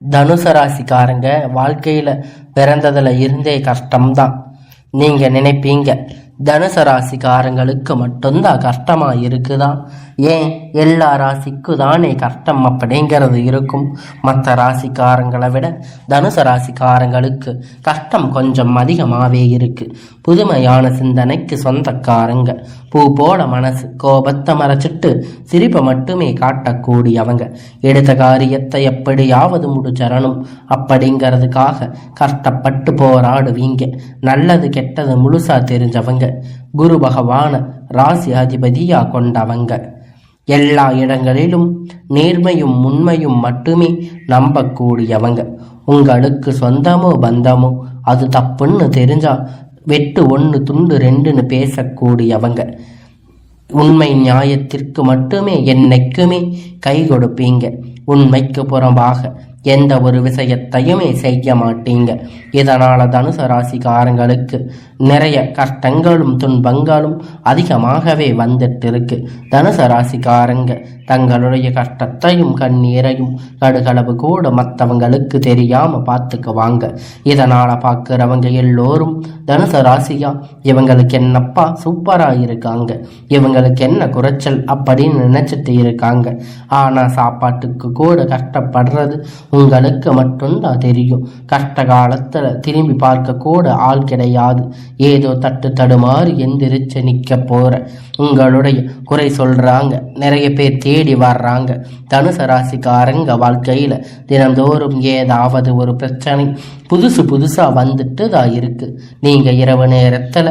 தனுசு ராசிக்காரங்க வாழ்க்கையில பிறந்ததுல இருந்தே கஷ்டம்தான். நீங்க நினைப்பீங்க தனுசு ராசிக்காரங்களுக்கு மட்டும்தான் கஷ்டமா இருக்குதா? ஏன் எல்லா ராசிக்கும் தானே கஷ்டம் அப்படிங்கிறது இருக்கும். மற்ற ராசிக்காரங்களை விட தனுசு ராசிக்காரங்களுக்கு கஷ்டம் கொஞ்சம் அதிகமாகவே இருக்கு. புதுமையான சிந்தனைக்கு சொந்தக்காரங்க, பூ போல மனசு, கோபத்தை மறைச்சிட்டு சிரிப்பை மட்டுமே காட்டக்கூடியவங்க, எடுத்த காரியத்தை எப்படியாவது முடிச்சரணும் அப்படிங்கிறதுக்காக கஷ்டப்பட்டு போராடுவீங்க. நல்லது கெட்டது முழுசா தெரிஞ்சவங்க, குரு பகவான ராசி அதிபதியா கொண்டவங்க, எல்லா இடங்களிலும் நேர்மையும் உண்மையும் மட்டுமே நம்பக்கூடியவங்க. உங்களுக்கு சொந்தமோ பந்தமோ அது தப்புன்னு தெரிஞ்சா வெட்டு 1 துண்டு 2ன்னு பேசக்கூடியவங்க, உண்மை நியாயத்திற்கு மட்டுமே என்னைக்குமே கை கொடுப்பீங்க. உண்மைக்கு புறம்பாக எந்த ஒரு விஷயத்தையுமே செய்ய மாட்டீங்க. இதனால தனுசு ராசிக்காரங்களுக்கு நிறைய கஷ்டங்களும் துன்பங்களும் அதிகமாகவே வந்துட்டு இருக்கு. தனுசு ராசிக்காரங்க தங்களுடைய கஷ்டத்தையும் கண்ணீரையும் கடுகளவு கூட மற்றவங்களுக்கு தெரியாம பார்த்துக்குவாங்க. இதனால பார்க்குறவங்க எல்லோரும் தனுசு ராசியா இவங்களுக்கு என்னப்பா சூப்பரா இருக்காங்க, இவங்களுக்கு என்ன குறைச்சல் அப்படின்னு நினைச்சிட்டு இருக்காங்க. ஆனா சாப்பாட்டுக்கு கூட கஷ்டப்படுறது உங்களுக்கு மட்டும்தான் தெரியும். கஷ்ட காலத்துல திரும்பி பார்க்க கூட ஆள் கிடையாது. ஏதோ தட்டு தடுமாறி எந்திரிச்சு நிக்க போற உங்களுடைய குறை சொல்றாங்க, நிறைய பேர் தேடி வர்றாங்க. தனுசு ராசிக்காரங்க வாழ்க்கையில தினந்தோறும் ஏதாவது ஒரு பிரச்சனை புதுசா வந்துட்டு தான் இருக்கு. நீங்க இரவு நேரத்துல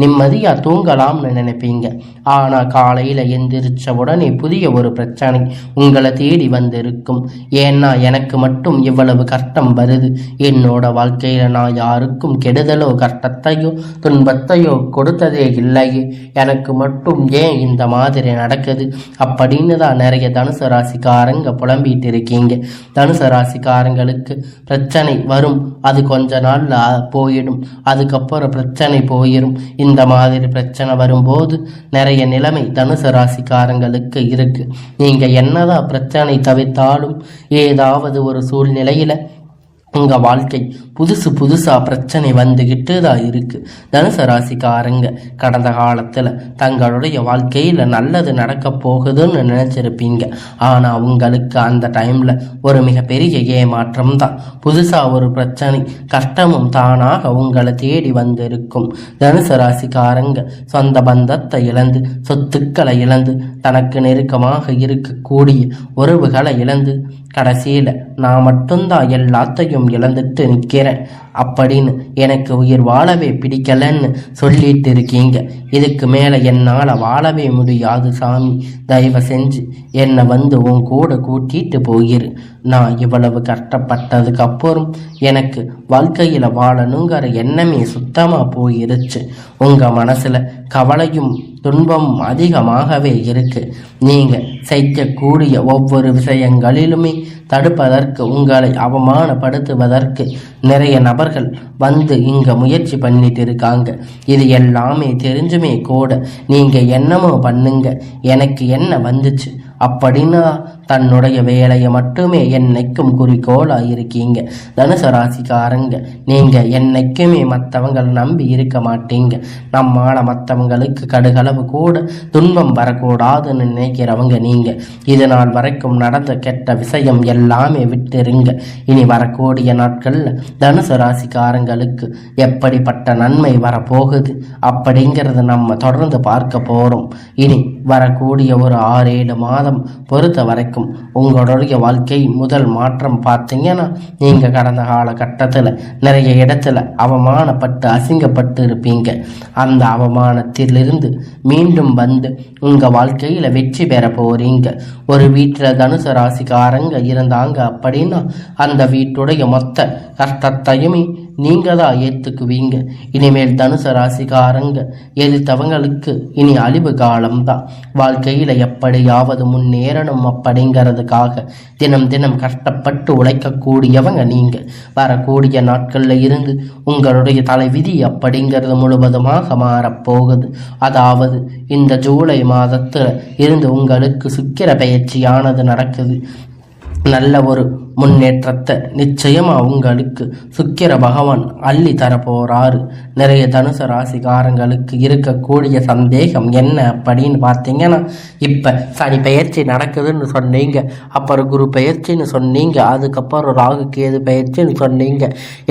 நிம்மதியா தூங்கலாம்னு நினைப்பீங்க. ஆனா காலையில எந்திரிச்ச உடனே புதிய ஒரு பிரச்சனை உங்களை தேடி வந்து இருக்கும். ஏன்னா எனக்கு மட்டும் இவ்வளவு கஷ்டம் வருது, என்னோட வாழ்க்கையில நான் யாருக்கும் கெடுதலோ கஷ்டத்தையோ துன்பத்தையோ கொடுத்ததே இல்லையே, எனக்கு மட்டும் ஏன் இந்த மாதிரி நடக்குது அப்படின்னு தான் நிறைய தனுசு ராசிக்காரங்க புலம்பிட்டு இருக்கீங்க. தனுசு ராசிக்காரங்களுக்கு பிரச்சனை வரும், அது கொஞ்ச நாள்ல போயிடும், அதுக்கப்புறம் பிரச்சனை போயிடும். இந்த மாதிரி பிரச்சனை வரும்போது நிறைய நிலைமை தனுசு ராசிக்காரங்களுக்கு இருக்கு. நீங்க என்னதான் பிரச்சனை தவிர்த்தாலும் ஏதாவது ஒரு சூழ்நிலையில உங்க வாழ்க்கை புதுசா பிரச்சனை வந்துகிட்டு தான் இருக்கு. தனுசு ராசிக்காரங்க கடந்த காலத்துல தங்களுடைய வாழ்க்கையில நல்லது நடக்க போகுதுன்னு நினைச்சிருப்பீங்க. ஆனா உங்களுக்கு அந்த டைம்ல ஒரு மிகப்பெரிய ஏமாற்றம் தான். புதுசா ஒரு பிரச்சனை கஷ்டமும் தானாக உங்களை தேடி வந்து இருக்கும். தனுசு ராசிக்காரங்க சொந்த பந்தத்தை இழந்து, சொத்துக்களை இழந்து, தனக்கு நெருக்கமாக இருக்கக்கூடிய உறவுகளை இழந்து, கடைசியில நான் மட்டும்தான் எல்லாத்தையும் இழந்துட்டு நிற்கிறேன் அப்படின்னு எனக்கு உயிர் வாழவே பிடிக்கலன்னு சொல்லிட்டு இருக்கீங்க. இதுக்கு மேல என்னால வாழவே முடியாது சாமி, தயவு செஞ்சு என்னை வந்து உன் கூட கூட்டிட்டு போயிரு. நான் இவ்வளவு கஷ்டப்பட்டதுக்கு அப்புறம் எனக்கு வாழ்க்கையில வாழணுங்கிற எண்ணமே சுத்தமா போயிருச்சு. உங்க மனசுல கவலையும் துன்பம் அதிகமாகவே இருக்கு. நீங்க செய்யக்கூடிய ஒவ்வொரு விஷயங்களிலுமே தடுப்பதற்கு, உங்களை அவமானப்படுத்துவதற்கு நிறைய நபர்கள் வந்து இங்க முயற்சி பண்ணிட்டு இருக்காங்க. இது எல்லாமே தெரிஞ்சுமே கூட நீங்க என்னமோ பண்ணுங்க, எனக்கு என்ன வந்துச்சு அப்படின்னா தன்னுடைய வேலையை மட்டுமே என்னைக்கும் குறிக்கோளா இருக்கீங்க. தனுசு ராசிக்காரங்க நீங்க என்னைக்குமே மற்றவங்களை நம்பி இருக்க மாட்டீங்க. நம்மால மற்றவங்களுக்கு கடுகளவு கூட துன்பம் வரக்கூடாதுன்னு நினைக்கிறவங்க நீங்க. இது நாள் வரைக்கும் நடந்த கெட்ட விஷயம் எல்லாமே விட்டுருங்க. இனி வரக்கூடிய நாட்கள்ல தனுசு ராசிக்காரங்களுக்கு எப்படிப்பட்ட நன்மை வரப்போகுது அப்படிங்கிறத நம்ம தொடர்ந்து பார்க்க போறோம். இனி வரக்கூடிய ஒரு 6-7 மாதம் பொறுத்த வரைக்கும் உங்களுடைய வாழ்க்கை முதல் மாற்றம் பார்த்தீங்கன்னா, நீங்க கடந்த காலகட்டத்தில் நிறைய இடத்துல அவமானப்பட்டு அசிங்கப்பட்டு இருப்பீங்க. அந்த அவமானத்திலிருந்து மீண்டும் வந்து உங்க வாழ்க்கையில வெற்றி பெற போறீங்க. ஒரு வீட்டில் தனுசு ராசிக்காரங்க இருந்தாங்க அப்படின்னா அந்த வீட்டுடைய மொத்த கஷ்டத்தையுமே நீங்க தான் ஏத்துக்குவீங்க. இனிமேல் தனுசு ராசிக்காரங்க எதிர்த்தவங்களுக்கு இனி அழிவு காலம்தான். வாழ்க்கையில எப்படியாவது முன்னேறணும் அப்படிங்கிறதுக்காக தினம் தினம் கஷ்டப்பட்டு உழைக்கக்கூடியவங்க நீங்க. வரக்கூடிய நாட்கள்ல இருந்து உங்களுடைய தலைவிதி அப்படிங்கிறது முழுவதுமாக மாறப்போகுது. அதாவது இந்த ஜூலை மாதத்துல இருந்து உங்களுக்கு சுக்கிர பயிற்சியானது நடக்குது. நல்ல ஒரு முன்னேற்றத்தை நிச்சயமா உங்களுக்கு சுக்கிர பகவான் அள்ளி தரப்போறாரு. நிறைய தனுசு ராசிக்காரங்களுக்கு இருக்கக்கூடிய சந்தேகம் என்ன அப்படின்னு பார்த்தீங்கன்னா, இப்ப சனி பெயர்ச்சி நடக்குதுன்னு சொன்னீங்க, அப்புறம் குரு பெயர்ச்சின்னு சொன்னீங்க, அதுக்கப்புறம் ராகு கேது பெயர்ச்சின்னு சொன்னீங்க,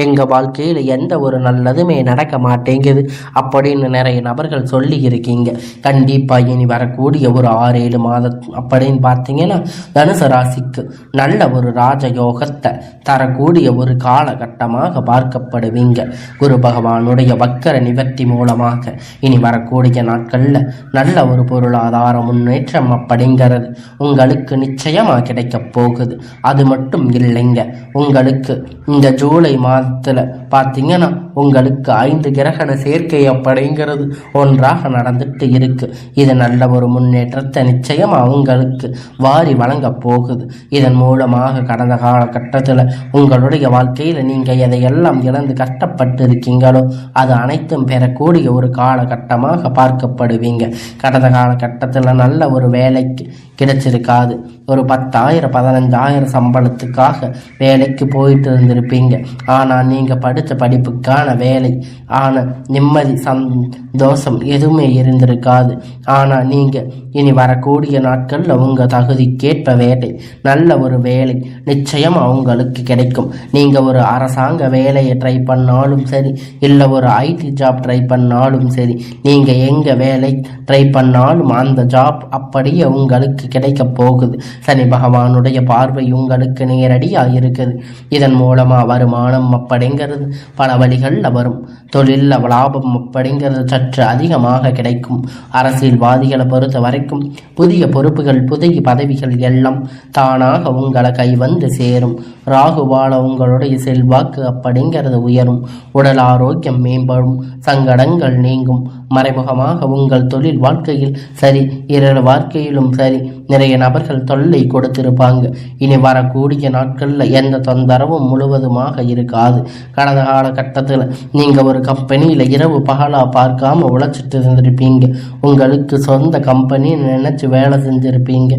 எங்க வாழ்க்கையில் எந்த ஒரு நல்லதுமே நடக்க மாட்டேங்குது அப்படின்னு நிறைய நபர்கள் சொல்லி இருக்கீங்க. கண்டிப்பா இனி வரக்கூடிய ஒரு 6-7 மாதம் அப்படின்னு பார்த்தீங்கன்னா தனுசு ராசிக்கு நல்ல ஒரு ராஜயோகத்தை தரக்கூடிய ஒரு காலகட்டமாக பார்க்கப்படுவீங்க. குரு பகவானுடைய வக்கர நிவர்த்தி மூலமாக இனி வரக்கூடிய நாட்கள்ல நல்ல ஒரு பொருளாதார முன்னேற்றம் அப்படிங்கிறது உங்களுக்கு நிச்சயமா கிடைக்க போகுது. அது மட்டும் இல்லைங்க, உங்களுக்கு இந்த ஜூலை மாதத்துல பார்த்தீங்கன்னா உங்களுக்கு 5 கிரகண சேர்க்கை அப்படிங்கிறது ஒன்றாக நடந்துட்டு இருக்கு. இது நல்ல ஒரு முன்னேற்றத்தை நிச்சயமா உங்களுக்கு வாரி வழங்க போகுது. இதன் மூலமாக கடந்த காலகட்டத்தில் உங்களுடைய வாழ்க்கையில் நீங்கள் எதையெல்லாம் இழந்து கஷ்டப்பட்டு இருக்கீங்களோ அது அனைத்தும் பெறக்கூடிய ஒரு காலகட்டமாக பார்க்கப்படுவீங்க. கடந்த காலகட்டத்தில் நல்ல ஒரு வேலைக்கு கிடைச்சிருக்காது. ஒரு 10,000 15,000 சம்பளத்துக்காக வேலைக்கு போயிட்டு இருந்திருப்பீங்க. ஆனால் நீங்கள் படித்த படிப்புக்கான வேலை ஆனால் நிம்மதி சந்தோஷம் எதுவுமே இருந்திருக்காது. ஆனால் நீங்கள் இனி வரக்கூடிய நாட்களில் உங்கள் தகுதிக்கேற்ப வேலை நல்ல ஒரு வேலை நிச்சயம் அவங்களுக்கு கிடைக்கும். நீங்கள் ஒரு அரசாங்க வேலையை ட்ரை பண்ணாலும் சரி, இல்லை ஒரு ஐடி ஜாப் ட்ரை பண்ணாலும் சரி, நீங்கள் எங்கே வேலை ட்ரை பண்ணாலும் அந்த ஜாப் அப்படியே உங்களுக்கு கிடைக்க போகுது. சனி பகவானுடைய பார்வை உங்களுக்கு நேரடியாக இருக்குது. இதன் மூலமாக வருமானம் அப்படிங்கிறது பல வழிகளில் வரும். தொழிலில் லாபம் அப்படிங்கிறது சற்று அதிகமாக கிடைக்கும். அரசியல்வாதிகளை பொறுத்த வரைக்கும் புதிய பொறுப்புகள் புதிய பதவிகள் எல்லாம் தானாக உங்களை கை வந்து சேரும். ராகுவால உங்களுடைய செல்வாக்கு அப்படிங்கிறது உயரும். உடல் ஆரோக்கியம் மேம்படும். சங்கடங்கள் நீங்கும். மறைமுகமாக உங்கள் தொழில் வாழ்க்கையில் சரி, இரவு வாழ்க்கையிலும் சரி நிறைய நபர்கள் தொல்லை கொடுத்திருப்பாங்க. இனி வரக்கூடிய நாட்களில் எந்த தொந்தரவும் முழுவதுமாக இருக்காது. கடந்த காலகட்டத்தில் நீங்கள் ஒரு கம்பெனியில் இரவு பகலாக பார்க்காம உழைச்சிட்டு இருந்திருப்பீங்க. உங்களுக்கு சொந்த கம்பெனி நினைச்சு வேலை செஞ்சிருப்பீங்க.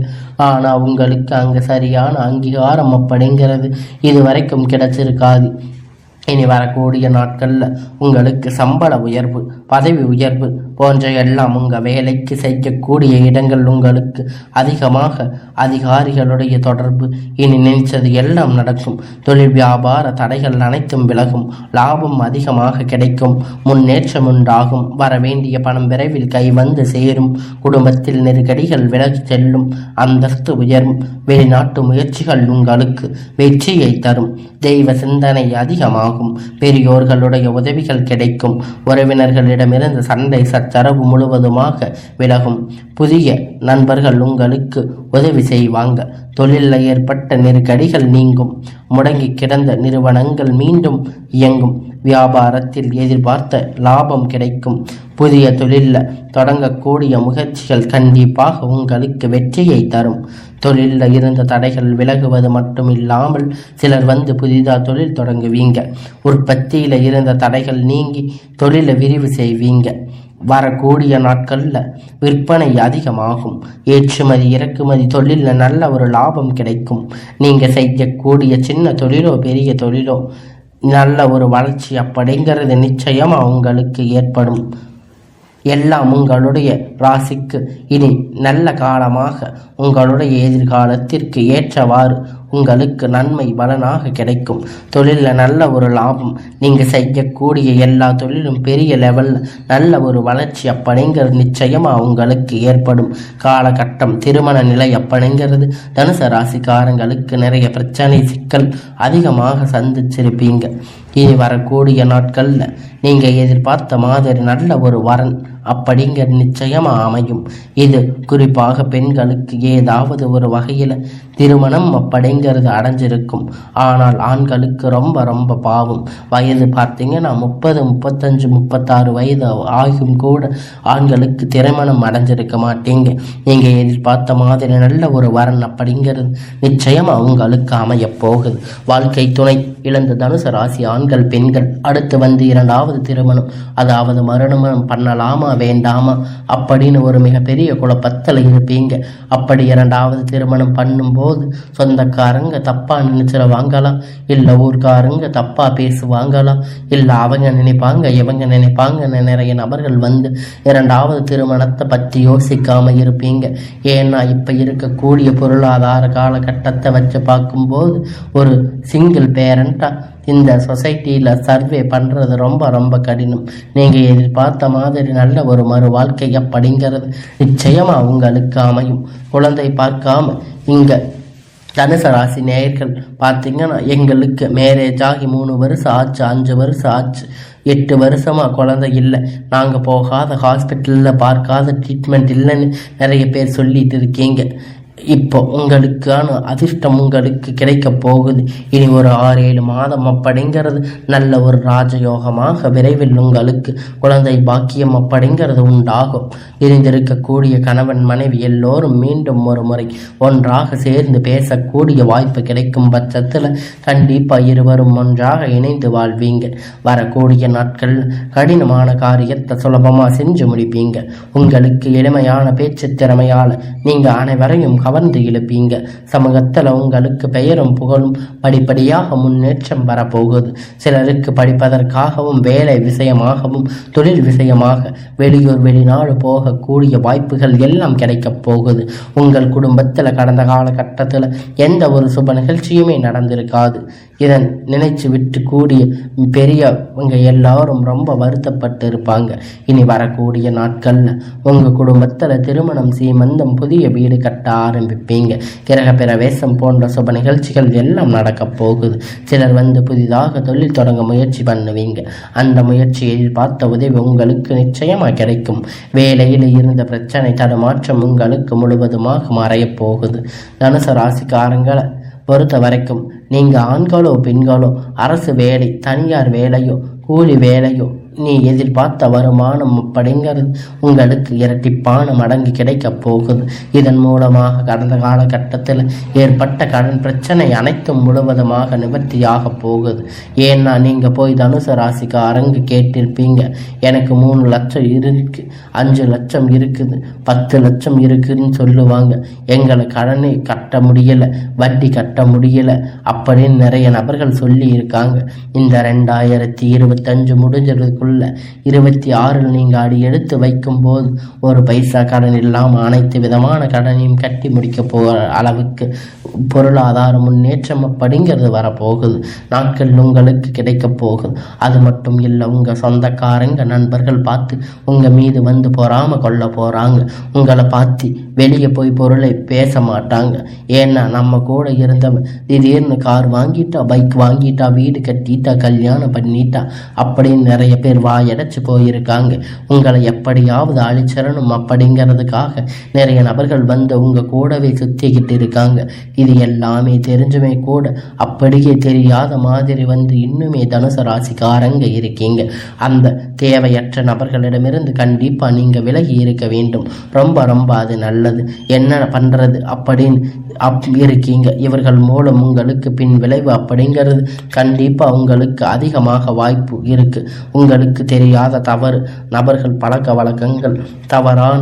ஆனால் உங்களுக்கு அங்கே சரியான அங்கீகாரம் அப்படிங்கிறது இது வரைக்கும் கிடைச்சிருக்காது. இனி வரக்கூடிய நாட்களில் உங்களுக்கு சம்பள உயர்வு பதவி உயர்வு போன்ற எல்லாம் உங்கள் வேலைக்கு செய்யக்கூடிய இடங்கள் உங்களுக்கு அதிகமாக அதிகாரிகளுடைய தொடர்பு இனி நினைச்சது எல்லாம் நடக்கும். தொழில் வியாபார தடைகள் அனைத்தும் விலகும். லாபம் அதிகமாக கிடைக்கும். முன்னேற்றம் உண்டாகும். வரவேண்டிய பணம் விரைவில் கை வந்து சேரும். குடும்பத்தில் நெருக்கடிகள் விலகி செல்லும். அந்தஸ்து உயரும். வெளிநாட்டு முயற்சிகள் உங்களுக்கு வெற்றியை தரும். தெய்வ சிந்தனை அதிகமாகும். பெரியோர்களுடைய உதவிகள் கிடைக்கும். உறவினர்களிடமிருந்து சண்டை சச்சரவு முழுவதுமாக விலகும். புதிய நண்பர்கள் உங்களுக்கு உதவி செய்வாங்க. தொழிலில் ஏற்பட்ட நெருக்கடிகள் நீங்கும். முடங்கி கிடந்த நிறுவனங்கள் மீண்டும் இயங்கும். வியாபாரத்தில் எதிர்பார்த்த லாபம் கிடைக்கும். புதிய தொழிலில் தொடங்கக்கூடிய முயற்சிகள் கண்டிப்பாக உங்களுக்கு வெற்றியை தரும். தொழிலில் இருந்த தடைகள் விலகுவது மட்டும் இல்லாமல் சிலர் வந்து புதிதாக தொழில் தொடங்குவீங்க. உற்பத்தியில் இருந்த தடைகள் நீங்கி தொழிலை விரிவு செய்வீங்க. வரக்கூடிய நாட்களில் விற்பனை அதிகமாகும். ஏற்றுமதி இறக்குமதி தொழிலில் நல்ல ஒரு லாபம் கிடைக்கும். நீங்கள் செய்யக்கூடிய சின்ன தொழிலோ பெரிய தொழிலோ நல்ல ஒரு வளர்ச்சி அப்படிங்கிறது நிச்சயமாக உங்களுக்கு ஏற்படும். எல்லாம் உங்களுடைய ராசிக்கு இனி நல்ல காலமாக உங்களுடைய எதிர்காலத்திற்கு ஏற்றவாறு உங்களுக்கு நன்மை பலனாக கிடைக்கும். தொழிலில் நல்ல ஒரு லாபம். நீங்கள் செய்யக்கூடிய எல்லா தொழிலும் பெரிய லெவலில் நல்ல ஒரு வளர்ச்சி அப்படிங்கிறது நிச்சயமாக உங்களுக்கு ஏற்படும். காலகட்டம் திருமண நிலை அப்படிங்கிறது தனுசு ராசிக்காரங்களுக்கு நிறைய பிரச்சனை சிக்கல் அதிகமாக சந்திச்சிருப்பீங்க. இனி வரக்கூடிய நாட்களில் நீங்கள் எதிர்பார்த்த மாதிரி நல்ல ஒரு வரன் அப்படிங்கிற நிச்சயமாக அமையும். இது குறிப்பாக பெண்களுக்கு ஏதாவது ஒரு வகையில் திருமணம் அப்படிங்கிறது அடைஞ்சிருக்கும். ஆனால் ஆண்களுக்கு ரொம்ப ரொம்ப பாவம். வயது பார்த்தீங்கன்னா 30 35 36 வயது ஆகும் கூட ஆண்களுக்கு திருமணம் அடைஞ்சிருக்க மாட்டீங்க. நீங்கள் எதிர்பார்த்த மாதிரி நல்ல ஒரு வரன் அப்படிங்கிறது நிச்சயமாக உங்களுக்கு அமைய போகுது. வாழ்க்கை துணை இழந்த தனுசு ராசி ஆண்கள் பெண்கள் அடுத்து வந்து 2வது திருமணம் அதாவது மறுமணம் பண்ணலாமா வேண்டாமா அப்படின்னு ஒரு மிகப்பெரிய குழப்பத்தில் இருப்பீங்க. அப்படி இரண்டாவது திருமணம் பண்ணும்போது சொந்தக்காரங்க தப்பா நினைச்சிருவாங்களா, இல்லை ஊர்க்காரங்க தப்பா பேசுவாங்களா, இல்லை அவங்க நினைப்பாங்க இவங்க நினைப்பாங்கன்னு நிறைய நபர்கள் வந்து இரண்டாவது திருமணத்தை பற்றி யோசிக்காம இருப்பீங்க. ஏன்னா இப்ப இருக்கக்கூடிய பொருளாதார காலகட்டத்தை வச்சு பார்க்கும்போது ஒரு சிங்கிள் பேரண்டா இந்த சொசைட்டியில் சர்வே பண்ணுறது ரொம்ப ரொம்ப கடினம். நீங்கள் எதிர்பார்த்த மாதிரி நல்ல ஒரு மறு வாழ்க்கை அப்படிங்கிறது நிச்சயமாக உங்களுக்கு அமையும். குழந்தை பார்க்காம இங்கே தனுசு ராசி நேயர்கள் பார்த்தீங்கன்னா, எங்களுக்கு மேரேஜ் ஆகி 3 வருஷம் ஆச்சு, 5 வருஷம் ஆச்சு, 8 வருஷமாக குழந்தை இல்லை, நாங்கள் போகாத ஹாஸ்பிட்டலில் பார்க்காத ட்ரீட்மெண்ட் இல்லைன்னு நிறைய பேர் சொல்லிட்டு இருக்கீங்க. இப்போ உங்களுக்கான அதிர்ஷ்டம் உங்களுக்கு கிடைக்க போகுது. இனி ஒரு 6-7 மாதம் அப்படிங்கிறது நல்ல ஒரு ராஜயோகமாக விரைவில் உங்களுக்கு குழந்தை பாக்கியம் அப்படிங்கிறது உண்டாகும். இருந்திருக்கக்கூடிய கணவன் மனைவி எல்லோரும் மீண்டும் ஒரு முறை ஒன்றாக சேர்ந்து பேசக்கூடிய வாய்ப்பு கிடைக்கும் பட்சத்தில் கண்டிப்பாக இருவரும் ஒன்றாக இணைந்து வாழ்வீங்க. வரக்கூடிய நாட்கள் கடினமான காரியத்தை சுலபமாக செஞ்சு முடிப்பீங்க. உங்களுக்கு எளிமையான பேச்சு திறமையால் நீங்கள் அனைவரையும் கவர்ந்து இழுப்பீங்க. சமூகத்தில் உங்களுக்கு பெயரும் புகழும் படிப்படியாக முன்னேற்றம் வரப்போகுது. சிலருக்கு படிப்பதற்காகவும் வேலை விஷயமாகவும் தொழில் விஷயமாக வெளியூர் வெளிநாடு போகக்கூடிய வாய்ப்புகள் எல்லாம் கிடைக்கப் போகுது. உங்கள் குடும்பத்தில் கடந்த காலகட்டத்தில் எந்த ஒரு சுப நிகழ்ச்சியுமே நடந்திருக்காது. இதன் நினைச்சு விட்டு கூடிய பெரியவங்க எல்லாரும் ரொம்ப வருத்தப்பட்டு இருப்பாங்க. இனி வரக்கூடிய நாட்கள்ல உங்க குடும்பத்துல திருமணம், சீமந்தம், புதிய வீடு கட்ட ஆரம்பிப்பீங்க. கிரக பிரவேசம் போன்ற சுப நிகழ்ச்சிகள் எல்லாம் நடக்க போகுது. சிலர் வந்து புதிதாக தொழில் தொடங்க முயற்சி பண்ணுவீங்க. அந்த முயற்சியை பார்த்த உதவி உங்களுக்கு நிச்சயமா கிடைக்கும். வேலையில் இருந்த பிரச்சனை தடுமாற்றம் உங்களுக்கு முழுவதுமாக மறைய போகுது. தனுசு ராசிக்காரங்களை பொறுத்த வரைக்கும் நீங்கள் ஆண்களோ பெண்களோ அரசு வேலை, தனியார் வேலையோ, கூலி வேலையோ, நீ எதிர்பார்த்த வருமானம் அப்படிங்கிறது உங்களுக்கு இரட்டிப்பான மடங்கு கிடைக்க போகுது. இதன் மூலமாக கடந்த காலகட்டத்தில் ஏற்பட்ட கடன் பிரச்சனை அனைத்தும் முழுவதுமாக நிவர்த்தியாக போகுது. ஏன்னா நீங்கள் போய் தனுசு ராசிக்கு அரங்கு கேட்டிருப்பீங்க, எனக்கு 3 லட்சம் இருக்கு, 5 லட்சம் இருக்குது, 10 லட்சம் இருக்குதுன்னு சொல்லுவாங்க. எங்களை கடனை கட்ட முடியலை, வட்டி கட்ட முடியலை அப்படின்னு நிறைய நபர்கள் சொல்லி இருக்காங்க. இந்த 2025 முடிஞ்சதுக்கு 26 நீங்கள் அடி எடுத்து வைக்கும் போது ஒரு பைசா கடன் இல்லாமல் அனைத்து விதமான கடனையும் கட்டி முடிக்க போகிற அளவுக்கு பொருளாதார முன்னேற்றம் அப்படிங்கிறது வரப்போகுது. நாட்கள் உங்களுக்கு கிடைக்க போகுது. அது மட்டும் இல்லை, உங்கள் சொந்தக்காரங்க நண்பர்கள் பார்த்து உங்கள் மீது வந்து பொறாம கொள்ள போகிறாங்க. உங்களை பார்த்து வெளியே போய் பொருளை பேச மாட்டாங்க. ஏன்னா நம்ம கூட இருந்தவன் திடீர்னு கார் வாங்கிட்டா, பைக் வாங்கிட்டா, வீடு கட்டிட்டா, கல்யாணம் பண்ணிட்டா அப்படின்னு நிறைய பேர் வாயடைச்சு போயிருக்காங்க. உங்களை எப்படியாவது அழிச்சிடணும் அப்படிங்கிறதுக்காக நிறைய நபர்கள் வந்து உங்க கூடவே சுத்திக்கிட்டு இருக்காங்க. இது எல்லாமே தெரிஞ்சுமே கூட அப்படியே தெரியாத மாதிரி வந்து இன்னுமே தனுசு ராசிக்காரங்க இருக்கீங்க. அந்த தேவையற்ற நபர்களிடமிருந்து கண்டிப்பா நீங்க விலகி இருக்க வேண்டும். ரொம்ப ரொம்ப அது நல்லது. என்ன பண்றது அப்படின்னு இருக்கீங்க. இவர்கள் மூலம் உங்களுக்கு பின் விளைவு அப்படிங்கிறது கண்டிப்பா உங்களுக்கு அதிகமாக வாய்ப்பு இருக்கு. உங்களுக்கு தெரியாத தவறு நபர்கள், பழக்க வழக்கங்கள், தவறான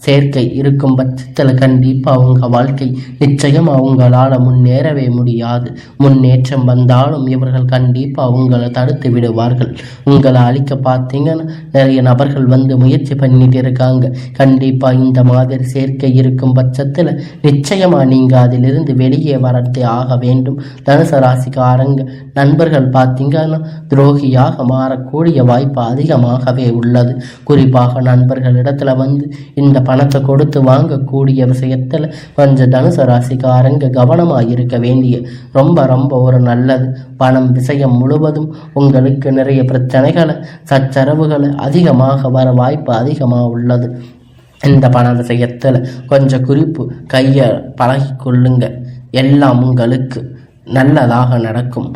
சேர்க்கை இருக்கும் பட்சத்தில் கண்டிப்பாக உங்கள் வாழ்க்கை நிச்சயமாக உங்களால் முன்னேறவே முடியாது. முன்னேற்றம் வந்தாலும் இவர்கள் கண்டிப்பாக உங்களை தடுத்து விடுவார்கள். உங்களை அழிக்க பார்த்தீங்கன்னா நிறைய நபர்கள் வந்து முயற்சி பண்ணிட்டு இருக்காங்க. கண்டிப்பாக இந்த மாதிரி சேர்க்கை இருக்கும் பட்சத்தில் நிச்சயமாக நீங்கள் அதிலிருந்து வெளியே வரத்தே ஆக வேண்டும். தனுசு ராசிக்காரங்க நண்பர்கள் பார்த்தீங்கன்னா துரோகியாக மாறக்கூடிய வாய்ப்பு அதிகமாகவே உள்ளது. குறிப்பாக நண்பர்களிடத்துல வந்து இந்த பணத்தை கொடுத்து வாங்கக்கூடிய விஷயத்தில் கொஞ்சம் தனுசு ராசிக்காரங்க கவனமாக இருக்க வேண்டிய ரொம்ப ரொம்ப ஒரு நல்லது. பணம் விஷயம் முழுவதும் உங்களுக்கு நிறைய பிரச்சனைகளை, சச்சரவுகளை அதிகமாக வர வாய்ப்பு அதிகமாக உள்ளது. இந்த பண விஷயத்தில் கொஞ்சம் குறிப்பு கையை பழகி கொள்ளுங்க. எல்லாம் உங்களுக்கு நல்லதாக நடக்கும்.